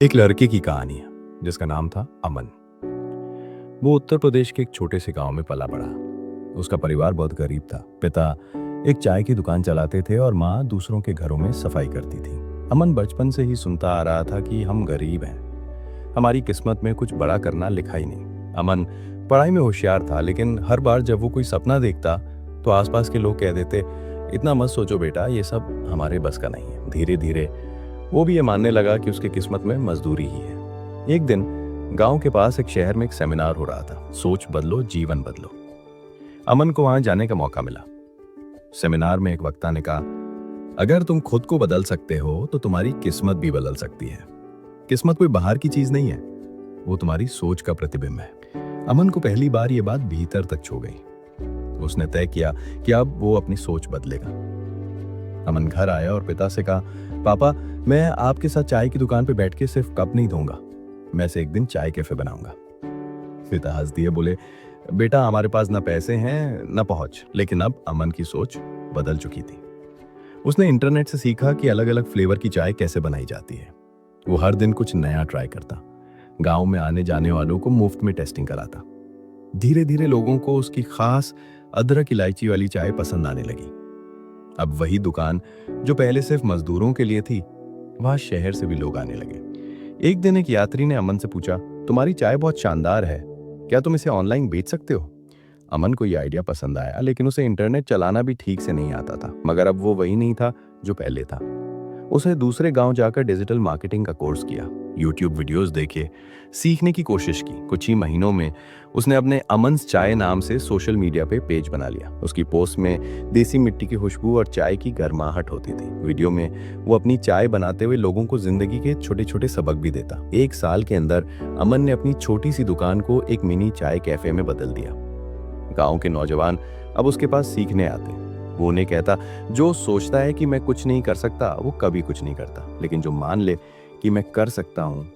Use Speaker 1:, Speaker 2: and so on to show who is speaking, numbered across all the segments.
Speaker 1: एक लड़के की कहानी है जिसका नाम था अमन। वो उत्तर प्रदेश के एक छोटे से गांव में पला बड़ा। उसका परिवार बहुत गरीब था। पिता एक चाय की दुकान चलाते थे और माँ दूसरों के घरों में सफाई करती थी। अमन बचपन से ही सुनता आ रहा था कि हम गरीब हैं, हमारी किस्मत में कुछ बड़ा करना लिखा ही नहीं। अमन पढ़ाई में होशियार था, लेकिन हर बार जब वो कोई सपना देखता तो आसपास के लोग कह देते, इतना मत सोचो बेटा, ये सब हमारे बस का नहीं है। धीरे धीरे वो भी ये मानने लगा कि उसकी किस्मत में मजदूरी ही है। एक दिन गांव के पास एक शहर में एक सेमिनार हो रहा था, सोच बदलो जीवन बदलो। अमन को वहां जाने का मौका मिला। सेमिनार में एक वक्ता ने कहा, अगर तुम खुद को बदल सकते हो तो तुम्हारी किस्मत भी बदल सकती है। किस्मत कोई बाहर की चीज नहीं है, वो तुम्हारी सोच का प्रतिबिंब है। अमन को पहली बार ये बात भीतर तक छू गई। उसने तय किया कि अब वो अपनी सोच बदलेगा। अमन घर आया और पिता से कहा, पापा, मैं आपके साथ चाय की दुकान पे बैठ के सिर्फ कप नहीं धोऊंगा, मैं से एक दिन चाय कैफे बनाऊंगा। पिता हंस दिए, बोले, बेटा, हमारे पास ना पैसे हैं ना पहुंच। लेकिन अब अमन की सोच बदल चुकी थी। उसने इंटरनेट से सीखा कि अलग अलग फ्लेवर की चाय कैसे बनाई जाती है। वो हर दिन कुछ नया ट्राई करता, गांव में आने जाने वालों को मुफ्त में टेस्टिंग कराता। धीरे धीरे लोगों को उसकी खास अदरक इलायची वाली चाय पसंद आने लगी। अब वही दुकान जो पहले सिर्फ मजदूरों के लिए थी, वहां शहर से भी लोग आने लगे। एक दिन एक यात्री ने अमन से पूछा, तुम्हारी चाय बहुत शानदार है, क्या तुम इसे ऑनलाइन बेच सकते हो? अमन को यह आइडिया पसंद आया, लेकिन उसे इंटरनेट चलाना भी ठीक से नहीं आता था। मगर अब वो वही नहीं था जो पहले था। उसे दूसरे गांव जाकर डिजिटल मार्केटिंग का कोर्स किया, यूट्यूब वीडियोस देखे, सीखने की कोशिश की। कुछ ही महीनों में उसने अपने अमन्स चाय नाम से सोशल मीडिया पे पेज बना लिया। उसकी पोस्ट में देसी मिट्टी की खुशबू और चाय की गर्माहट होती थी। वीडियो में वो अपनी चाय बनाते हुए लोगों को जिंदगी के छोटे छोटे सबक भी देता। एक साल के अंदर अमन ने अपनी छोटी सी दुकान को एक मिनी चाय कैफे में बदल दिया। गांव के नौजवान अब उसके पास सीखने आते। वो उन्हें कहता, जो सोचता है कि मैं कुछ नहीं कर सकता वो कभी कुछ नहीं करता, लेकिन जो मान ले कि मैं कर सकता हूँ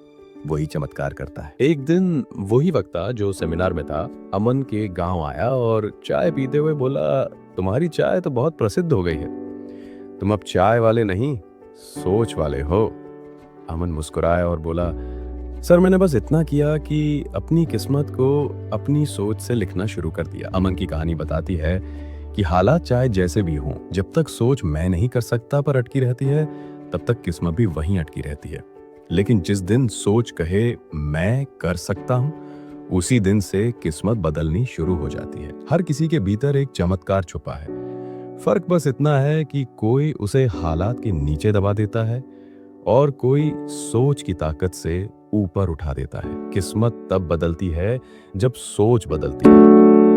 Speaker 1: वही चमत्कार करता है। एक दिन वही वक्ता जो सेमिनार में था अमन के गांव आया और चाय पीते हुए बोला, तुम्हारी चाय तो बहुत प्रसिद्ध हो गई है, तुम अब चाय वाले नहीं सोच वाले हो। अमन मुस्कुराया और बोला, सर, मैंने बस इतना किया कि अपनी किस्मत को अपनी सोच से लिखना शुरू कर दिया। अमन की कहानी बताती है कि हालात चाहे जैसे भी हों, जब तक सोच मैं नहीं कर सकता पर अटकी रहती है, तब तक किस्मत भी वहीं अटकी रहती है। लेकिन जिस दिन सोच कहे मैं कर सकता हूं, उसी दिन से किस्मत बदलनी शुरू हो जाती है। हर किसी के भीतर एक चमत्कार छुपा है। फर्क बस इतना है कि कोई उसे हालात के नीचे दबा देता है और कोई सोच की ताकत से ऊपर उठा देता है। किस्मत तब बदलती है जब सोच बदलती है।